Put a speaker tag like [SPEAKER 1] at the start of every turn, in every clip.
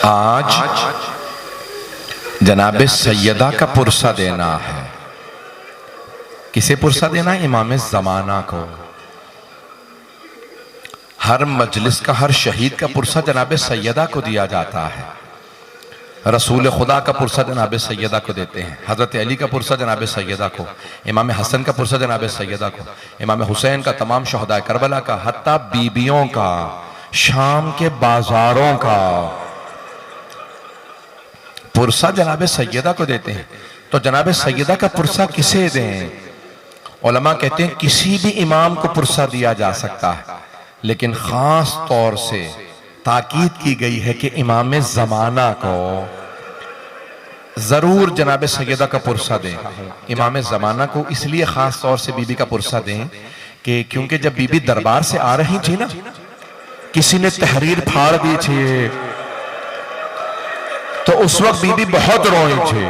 [SPEAKER 1] आज जनाब सैयदा का पुरसा देना है। किसे पुरसा देना है? इमाम ज़माना को। हर मजलिस का, हर शहीद का पुरसा जनाब सैयदा को दिया जाता है। रसूल खुदा का पुरसा जनाब सैयदा को देते हैं, हज़रत अली का पुरसा जनाब सैयदा को, इमाम हसन का पुरसा जनाब सैयदा को, इमाम हुसैन का, तमाम शहदा करबला का, हत्ता बीबियों का, शाम के बाजारों का पुरसा जनाब सैयदा को देते हैं। तो जनाब सैयदा का पुरसा किसे दें? उलमा कहते हैं किसी भी इमाम को पुरसा दिया जा सकता है, लेकिन खास तौर से ताकीद की गई है कि इमाम ज़माना को जरूर जनाब सैयदा का पुरसा दें। इमाम ज़माना को इसलिए खास तौर से बीबी का पुरसा दें कि क्योंकि जब बीबी दरबार से आ रही थी ना, किसी ने तहरीर फाड़ दी थी, तो उस वक्त बीबी बहुत रोई थी।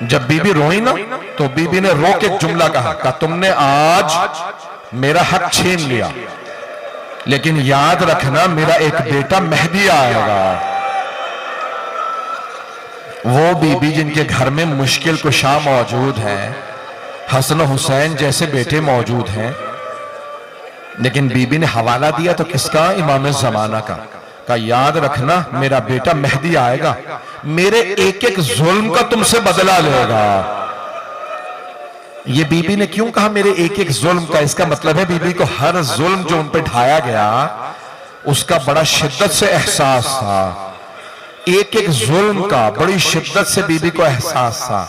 [SPEAKER 1] जब बीबी रोई ना, तो बीबी ने रो के जुमला कहा, तुमने आज मेरा हक छीन लिया, लेकिन याद रखना मेरा एक बेटा मेहदी आएगा। वो बीबी जिनके घर में मुश्किल कुशा मौजूद है, हसन हुसैन जैसे बेटे मौजूद हैं, लेकिन बीबी ने हवाला दिया तो किसका? इमाम ज़माना का याद रखना मेरा बेटा मेहदी आएगा, मेरे एक एक जुल्म का तुमसे बदला लेगा। ये बीबी ने क्यों कहा मेरे एक एक जुल्म का? इसका मतलब है बीबी को हर जुल्म जो उन पे ढाया गया उसका बड़ा शिद्दत से एहसास था। एक एक जुल्म का बड़ी शिद्दत से बीबी को एहसास था।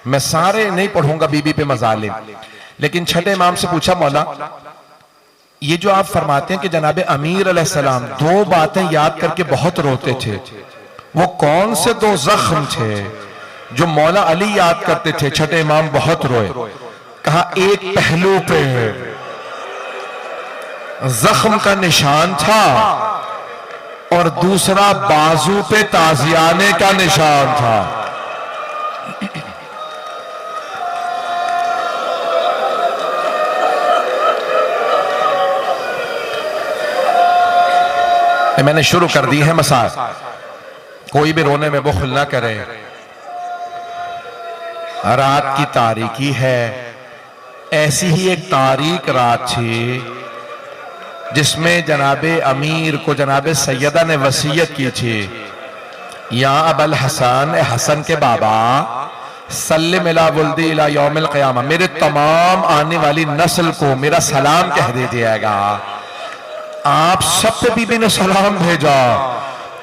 [SPEAKER 1] मैं सारे नहीं पढ़ूंगा बीबी पे मजालिम, लेकिन छठे इमाम से पूछा, मौला ये जो आप फरमाते हैं कि जनाब अमीर अलैहिस्सलाम दो बातें याद करके बहुत रोते थे, वो कौन से दो जख्म थे जो मौला अली याद करते थे? छठे इमाम बहुत रोए। कहा एक पहलू पे जख्म का निशान था और दूसरा बाजू पे ताजियाने का निशान था। मैंने शुरू कर दी है मसाल, कोई भी रोने में बुखल ना करे। रात की तारीकी है, ऐसी ही एक तारीक रात थी जिसमें जनाबे अमीर को जनाबे सैयदा ने वसीयत की थी, या अबल हसन, हसन के बाबा, सल्लिम इला वुल्दी इला यौमिल क़ियामा, मेरे तमाम आने वाली नस्ल को मेरा सलाम कह दे दिएगा। आप सब पे बीबी ने सलाम भेजा।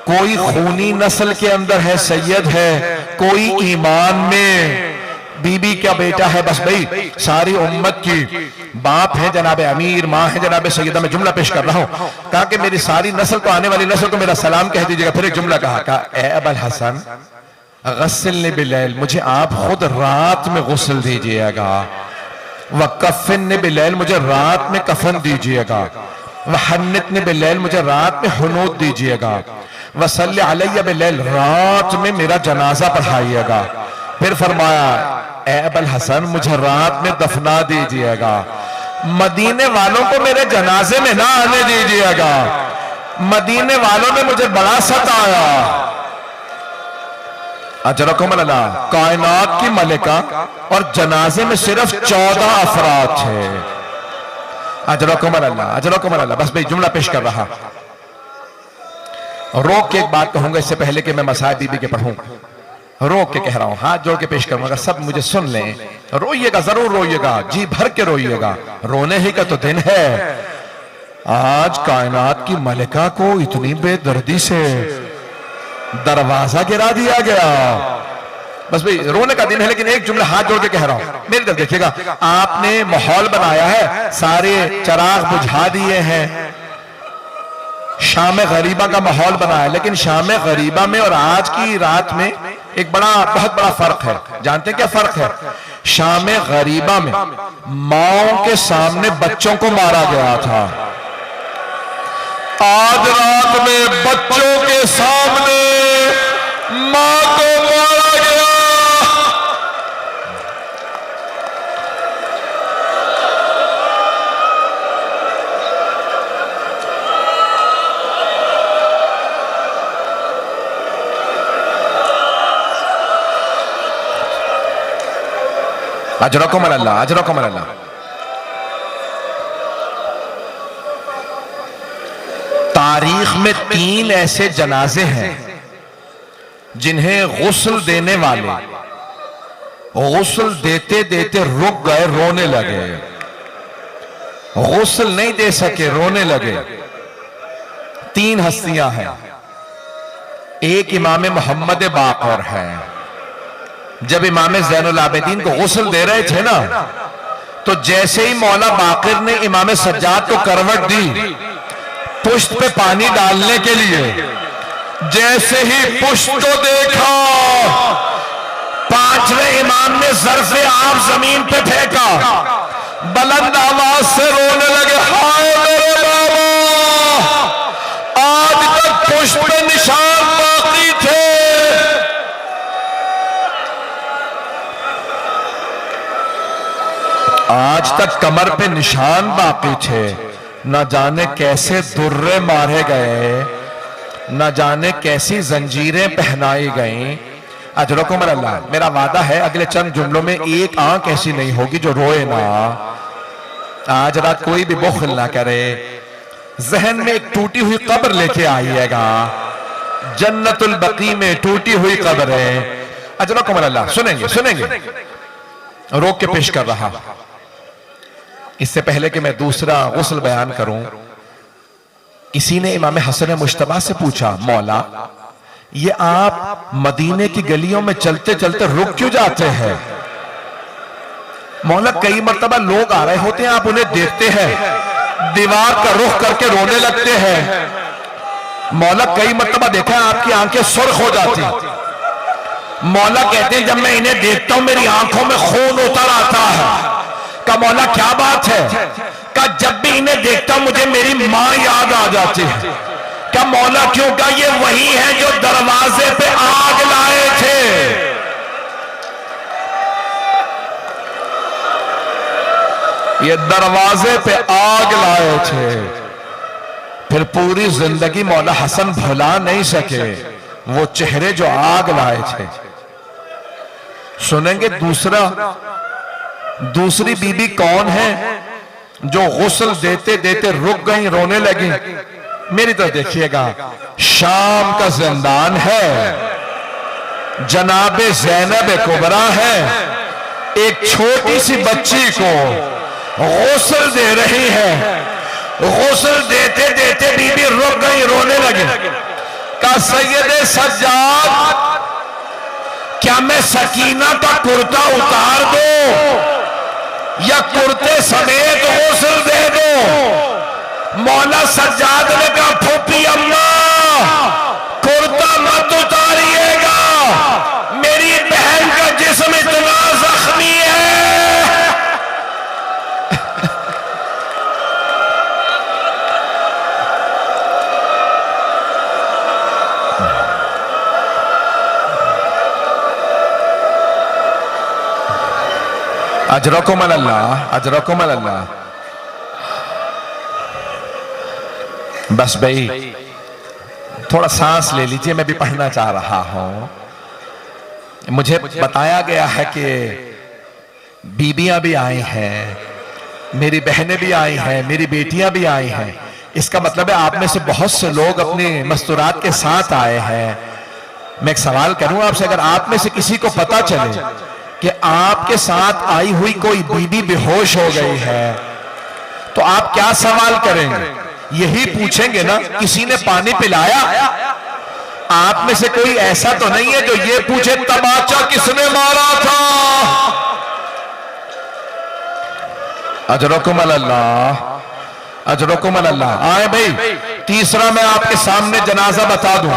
[SPEAKER 1] कोई खूनी नस्ल के अंदर है, सैयद है, कोई ईमान में बीबी का बेटा है, बस भाई सारी उम्मत की बाप है जनाब अमीर, माँ है जनाब सैयदा। मैं जुमला पेश कर रहा हूँ। कहा कि मेरी सारी नस्ल को, आने वाली नस्ल को मेरा सलाम कह दीजिएगा। फिर एक जुमला कहा, ए अबल हसन गस्सिलनी बिलैल, मुझे आप खुद रात में गुस्ल दीजिएगा। व कफ़िन्नी बिलैल, मुझे रात में कफन दीजिएगा। वहन्नितनी बिलैल, मुझे रात में हुनूत दीजिएगा। वसल्ली अलैया बिलैल, रात में मेरा जनाजा पढ़ाइएगा। फिर फरमाया, ए अबल हसन मुझे रात में दफना दीजिएगा, मदीने वालों को मेरे जनाजे में ना आने दीजिएगा, मदीने वालों ने मुझे बड़ा सताया। अजरकुम अल्लाह, कायनात की मलिका और जनाजे में सिर्फ 14 अफराद थे। अजरकुम अल्लाह, अजरकुम अल्लाह। बस भाई जुमला पेश कर रहा। रोक के एक बात कहूंगा इससे पहले कि मैं मसाइब बीबी के पढ़ूं, रोक के कह रहा हूं, हाथ जोड़ के पेश करूंगा, सब मुझे सुन लें। रोइएगा, जरूर रोइएगा, जी भर के रोइएगा। रोने ही का तो दिन है। आज कायनात की मलिका को इतनी बेदर्दी से दरवाजा गिरा दिया गया। बस भाई रोने का दिन है, लेकिन एक जुमला हाथ जोड़ के कह रहा हूं, मेरी तरफ देखिएगा। आपने माहौल बनाया है, सारे चराग बुझा दिए हैं, शाम गरीबा का माहौल बनाया, लेकिन शाम गरीबा में और आज की रात में एक बहुत बड़ा फर्क है। जानते हैं क्या फर्क है? शाम गरीबा में माओ के सामने बच्चों को मारा गया था, आज रात में बच्चों के सामने मां को मारा गया। अजरकुम अल्लाह, अजरकुम अल्लाह। तारीख में 3 ऐसे जनाजे हैं जिन्हें गुस्ल देने वाले गुस्ल देते देते रुक गए, रोने लगे, गुस्ल नहीं दे सके, रोने लगे। 3 हस्तियां हैं। एक इमाम मोहम्मद बाकर है। जब इमाम ज़ैनुल आबिदीन को गुस्ल दे रहे थे ना, तो जैसे ही मौला बाकर ने इमाम सज्जाद को करवट दी पुश्त पे पानी डालने के लिए, जैसे ही पुश्त को देखा, 5वें इमाम ने ज़र्फ़े आब जमीन पे फेंका, बुलंद आवाज से रोने लगे, हाय मेरे बाबा, आज तक पुश्त पे निशान बाकी थे, आज तक कमर पे निशान बाकी थे। न जाने कैसे दुर्रे मारे गए, न जाने कैसी जंजीरें पहनाई गई। अजरकुम अल्लाह। मेरा वादा है अगले चंद जुमलों में एक आंख ऐसी नहीं होगी जो रोए ना। आज रात कोई भी बुख्ल ना करे। जहन में एक टूटी हुई कब्र लेके आइएगा, जन्नतुल बकी में टूटी हुई कब्र है। अजरकुम अल्लाह। सुनेंगे सुनेंगे, रोक के पेश कर रहा। इससे पहले कि मैं दूसरा गुस्ल बयान करूं, किसी ने इमाम हसन मुश्तबा से पूछा, मौला ये आप मदीने की गलियों में चलते चलते रुक क्यों जाते हैं? मौला कई मर्तबा लोग आ रहे होते हैं, आप उन्हें देखते हैं, दीवार का रुख करके रोने लगते हैं। मौला कई मर्तबा देखा है आपकी आंखें सुर्ख हो जाती। मौला कहते हैं जब मैं इन्हें देखता हूं मेरी आंखों में खून उतर आता है। का मौला क्या बात है? का जब भी इन्हें देखता हूं मुझे मेरी मां याद आ जाती है। क्या मौला क्यों? का ये वही है जो दरवाजे पे आग लाए थे। ये दरवाजे पे आग लाए थे, फिर पूरी जिंदगी मौला हसन भुला नहीं सके वो चेहरे जो आग लाए थे। सुनेंगे दूसरी बीबी कौन है जो गुस्ल देते देते रुक गई, रोने लगी? मेरी तरफ देखिएगा, शाम का जिंदान है, जनाबे ज़ैनब कुबरा है, एक छोटी सी बच्ची को गुस्ल दे रही है। गुस्ल देते देते बीबी रुक गई, रोने लगी। का सैयदे सज्जाद, क्या मैं सकीना का कुर्ता उतार दो या कुर्ते समेत गुस्ल दे दो? मौला सज्जाद ने कहा, फूफी अम्मा कुर्ता मत उतारिएगा, मेरी बहन का जिस्म इतना जख्मी है। अजरकुम अल्लाह, अजरकुम अल्लाह। बस भाई थोड़ा सांस ले लीजिए, मैं भी पढ़ना चाह रहा हूं। मुझे बताया गया है कि बीबियां भी आई हैं, मेरी बहनें भी आई हैं, मेरी बेटियां भी आई हैं। इसका मतलब है आप में से बहुत से लोग अपने मस्तूरात के साथ आए हैं। मैं एक सवाल करूं आपसे, अगर आप में से किसी को पता चले कि आपके साथ आई हुई कोई बीबी बेहोश हो गई है, तो आप क्या सवाल करेंगे? यही पूछेंगे ना, किसी ने पानी पिलाया? आप में से कोई ऐसा तो नहीं है जो ये पूछे तमाचा किसने मारा था? अजरकुम अल्लाह, अजरकुम अल्लाह। आए भाई, तीसरा मैं आपके सामने जनाजा बता दूं।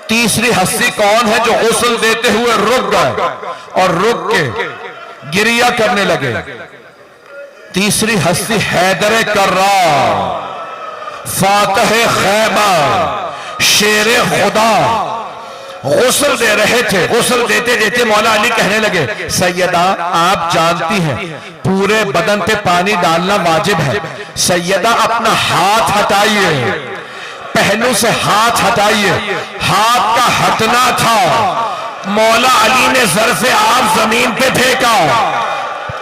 [SPEAKER 1] तीसरी हस्ती कौन है जो गुस्ल देते हुए रुक गए और रुक के गिरिया करने लगे? तीसरी हस्ती हैदर कर्रार, फातह खैबर, शेर खुदा गुस्ल दे रहे थे। गुस्ल देते देते मौला अली कहने लगे, सैयदा आप जानती हैं पूरे बदन पे पानी डालना वाजिब है। सैयदा अपना हाथ हटाइए, पहलू से हाथ हटाइए। हाथ का हटना था मौला अली ने ज़र्फ़े आप जमीन पे फेंका,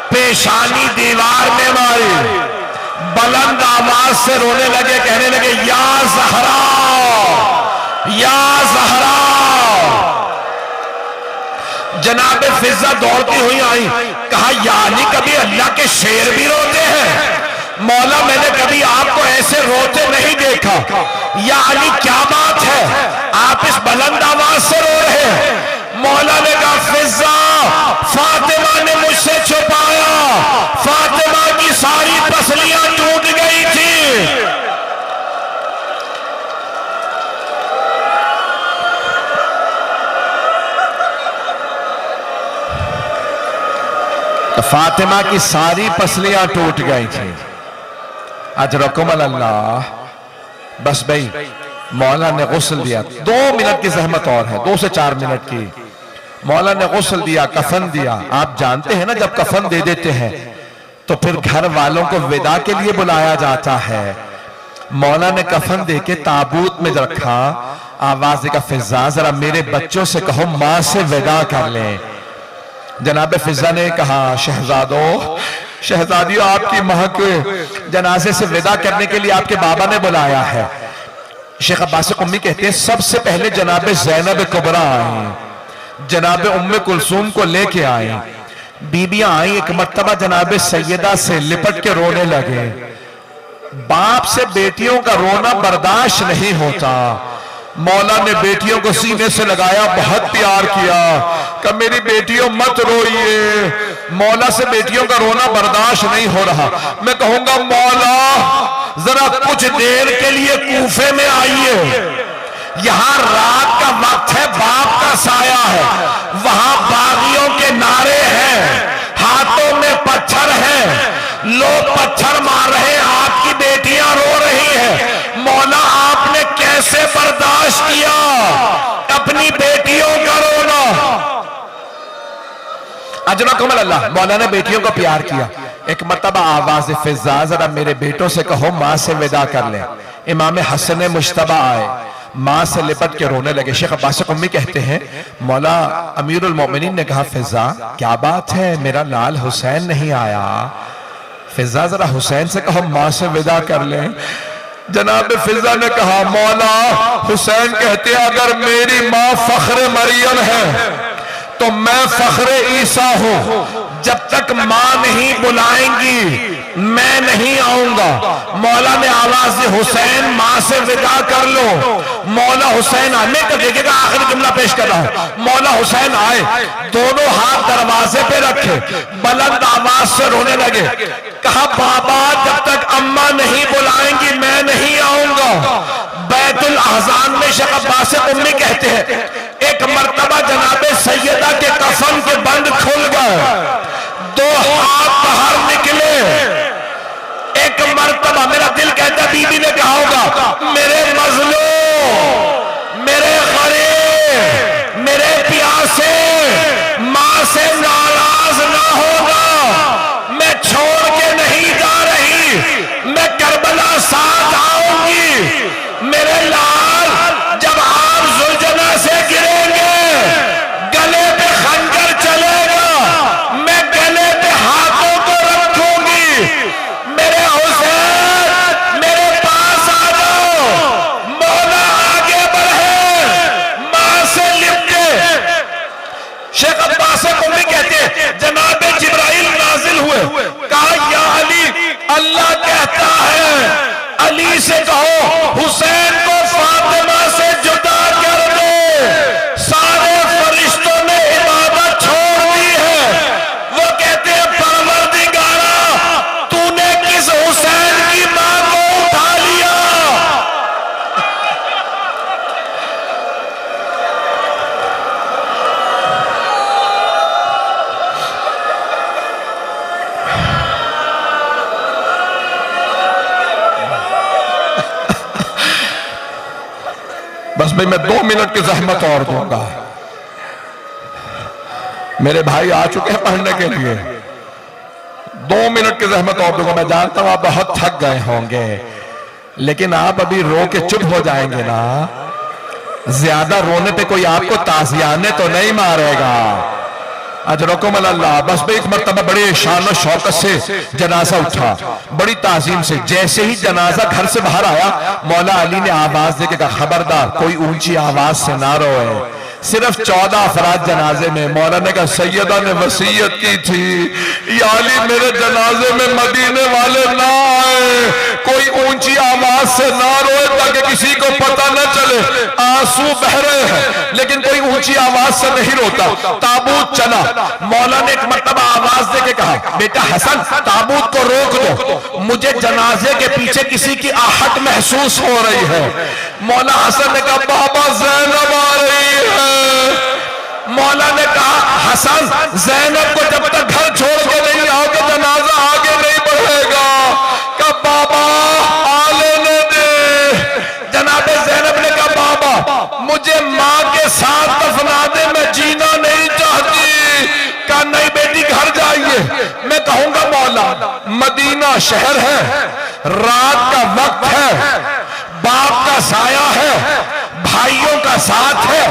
[SPEAKER 1] पेशानी दीवार में मारी, बुलंद आवाज से रोने लगे, कहने लगे या ज़हरा, या ज़हरा। जनाब फिजा दौड़ती हुई आई, कहा यानी कभी अल्लाह के शेर भी रोते हैं? मौला मैंने कभी आपको ऐसे रोते नहीं देखा। या अली क्या बात है, आप इस बुलंद आवाज से रो रहे हैं? मौला ने कहा फिजा, फातिमा ने मुझसे छुपाया, फातिमा की सारी पसलियां टूट गई थी। तो फातिमा की सारी पसलियां टूट गई थी। अजरकुम अल्लाह। बस भाई मौला ने गुस्ल दिया, 2 मिनट की जहमत और है, 2 से 4 मिनट की। मौला ने गुस्ल दिया, कफन दिया। आप जानते हैं ना जब कफन दे देते हैं तो फिर घर वालों को विदा के लिए बुलाया जाता है। मौला ने कफन दे के ताबूत में रखा, आवाज का फिजा जरा मेरे बच्चों से कहो मां से विदा कर लें। जनाब फिजा ने कहा शहजादों, शहजादियों, आपकी मां के जनाजे से विदा करने के लिए आपके बाबा ने बुलाया है। शेख अब्बास उम्मी कहते हैं सबसे पहले जनाब ज़ैनब कुबरा आई, जनाब उम्मे कुलसूम को लेके आई। बीबियां आई, एक मर्तबा जनाब सैयदा से लिपट के रोने लगे। बाप से बेटियों का रोना बर्दाश्त नहीं होता। मौला ने बेटियों को सीने से लगाया, बहुत प्यार किया, कि मेरी बेटियों मत रोइए। मौला से बेटियों का रोना बर्दाश्त नहीं हो रहा। मैं कहूंगा मौला जरा कुछ देर के लिए कूफे में आइए, यहां रात का वक्त है, बाप का साया है, वहां बागियों के नारे हैं, हाथों में पत्थर हैं, लोग पत्थर मार रहे हैं, आपकी बेटियां रो रही हैं। मौला आपने कैसे बर्दाश्त किया अपनी बेटियों का रोना? अजरकुम अल्लाह। मौला ने बेटियों को प्यार किया। एक मर्तबा आवाज फिजा जरा मेरे बेटों से कहो मां से विदा कर ले। इमाम हसन मुश्तबा आए, मां से लिपट के रोने लगे। शेख अब्बास उम्मी कहते हैं मौला अमीरुल मोमिनीन ने कहा फिजा क्या बात है, मेरा लाल हुसैन नहीं आया? फिजा जरा हुसैन से कहो मां से विदा कर ले। जनाब फिजा ने कहा मौला हुसैन कहते अगर मेरी मां फख्र मरियम है तो मैं फख्र ईसा हूं। जब तक मां नहीं बुलाएंगी मैं नहीं आऊंगा। मौला ने आवाज दी हुसैन मां से विदा कर लो। मौला हुसैन आने का देखिएगा, आखिरी जुमला पेश कर रहा हूं। मौला हुसैन आए, दोनों हाथ दरवाजे पे रखे, बुलंद आवाज से रोने लगे। कहा बाबा जब तक अम्मा नहीं बुलाएंगी मैं नहीं आऊंगा। बैतुल अहज़ान में शेख अब्बास उम्मी कहते हैं एक मर्तबा जनाबे सैयदा के कफन के बंद खुल गए, 2 हाथ बाहर निकले। एक मर्तबा मेरा दिल कहता बीबी ने कहा होगा मेरे मजलूम, मेरे गरीब, मेरे प्यासे, मां से नाराज ना होगा, मैं छोड़ के नहीं जा रही, मैं करबला साथ आऊंगी। मेरे लाल जब आप जुल्जना से गिरेंगे गले पे खंजर चलेगा, मैं गले पे हाथों को रखूंगी। मेरे हुसैन मेरे पास आ जाओ, मौला आगे बढ़े, मां से लिपटे। शेख अब्बास उम्मी कहते हैं जनाब जिब्राइल नाजिल हुए, कहा या अली अल्लाह कहता है अली से कहो हुसैन को फातिमा से जुदा कर दे। सारे फरिश्तों ने इबादत छोड़ दी है। वो कहते हैं परवरदिगारा तूने किस हुसैन की मां को उठा लिया? बस भाई मैं 2 मिनट की जहमत और दूंगा। मेरे भाई आ चुके हैं पढ़ने के लिए, 2 मिनट की जहमत और दूंगा। मैं जानता हूं आप बहुत थक गए होंगे, लेकिन आप अभी रो के चुप हो जाएंगे ना ज्यादा रोने पे कोई आपको ताजियाने तो नहीं मारेगा। अजरकुम अल्लाह। बस भाई एक मरतबा बड़े शान और शौकत से जनाजा उठा, बड़ी ताजीम से। जैसे ही जनाजा घर से बाहर आया, मौला अली ने आवाज देके कहा, खबरदार कोई ऊंची आवाज से ना रोए। सिर्फ 14 अफराद जनाजे में। मौला ने कहा, सैयदा ने वसीयत की थी, या अली मेरे जनाजे में मदीने वाले ना आए, कोई ऊंची आवाज से ना रोए ताकि किसी को पता न चले आंसू बह रहे हैं, लेकिन कोई ऊंची आवाज से नहीं रोता। ताबूत चला, मौला ने एक मरतबा आवाज देके कहा, बेटा हसन ताबूत को रोक दो, मुझे जनाजे के पीछे किसी की आहट महसूस हो रही है। मौला हसन ने कहा, बाबा ज़ैनब आ रही है। मौला ने कहा, हसन ज़ैनब को जब तक घर छोड़ के नहीं आओगे जनाजा आगे नहीं बढ़ेगा। कहा, बाबा आ लेने दे। जनाबे ज़ैनब ने कहा, बाबा मुझे माँ के साथ दफना दे, मैं जीना नहीं चाहती। कहा, नहीं बेटी घर जाइए। मैं कहूंगा मौला मदीना शहर है, रात का वक्त है, बाप का साया है, भाइयों का साथ है,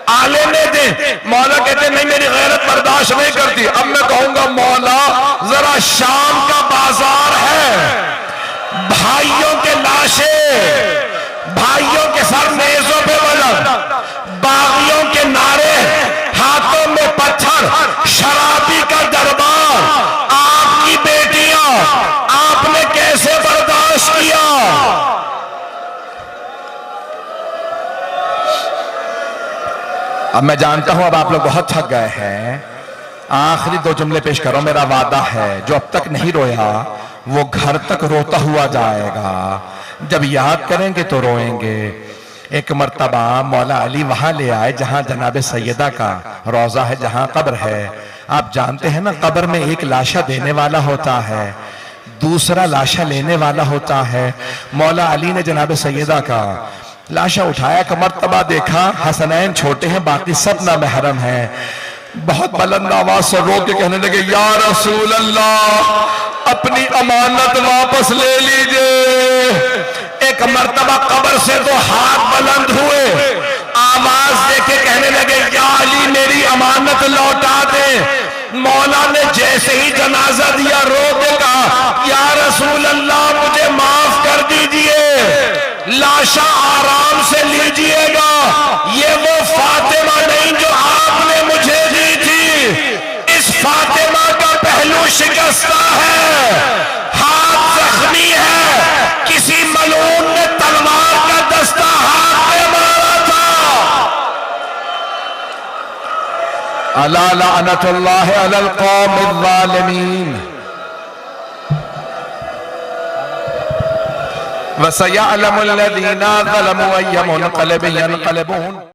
[SPEAKER 1] आ लेने दे। मौला कहते नहीं मेरी गैरत बर्दाश्त नहीं करती। अब मैं कहूंगा मौला जरा शाम का बाजार है, भाइयों के लाशें, भाइयों के सर नेज़ों पे बलद, बागियों के नारे, हाथों में पत्थर, शराबी का दरबार, आपकी बेटियां, आपने कैसे बर्दाश्त किया? अब मैं जानता हूं अब आप लोग बहुत थक गए हैं। आखिरी 2 जुमले पेश करो। मेरा वादा है जो अब तक नहीं रोया वो घर तक रोता हुआ जाएगा। जब याद करेंगे तो रोएंगे। एक मर्तबा मौला अली वहां ले आए जहां जनाबे सैयदा का रोजा है, जहां कब्र है। आप जानते हैं ना, कब्र में एक लाशा देने वाला होता है, दूसरा लाशा लेने वाला होता है। मौला अली ने जनाबे सैयदा का लाशा उठाया, एक मर्तबा देखा हसनैन छोटे हैं, बाकी सब ना महरम हैं। बहुत बुलंद आवाज से रो के कहने लगे, या रसूल अल्लाह अपनी अमानत वापस ले लीजिए। एक मर्तबा कब्र से 2 हाथ बुलंद हुए, आवाज देके कहने लगे, या अली मेरी अमानत लौटा दे। मौला ने जैसे ही जनाजा दिया रो के कहा, या रसूल अल्लाह मुझे माफ कर दीजिए, लाशा आराम से लीजिएगा, ये वो फातिमा नहीं जो आपने मुझे दी थी। इस फातिमा का पहलू शिकस्ता है, हाथ जख्मी है, किसी मलून ने तलवार का दस्ता हाथ में मारा था। अला लअनतुल्लाहि अलल कौमिज़ ज़ालिमीन वसयअलमुल लज़ीना ज़लमू अय्य मुनक़लिबिन यनक़लिबून।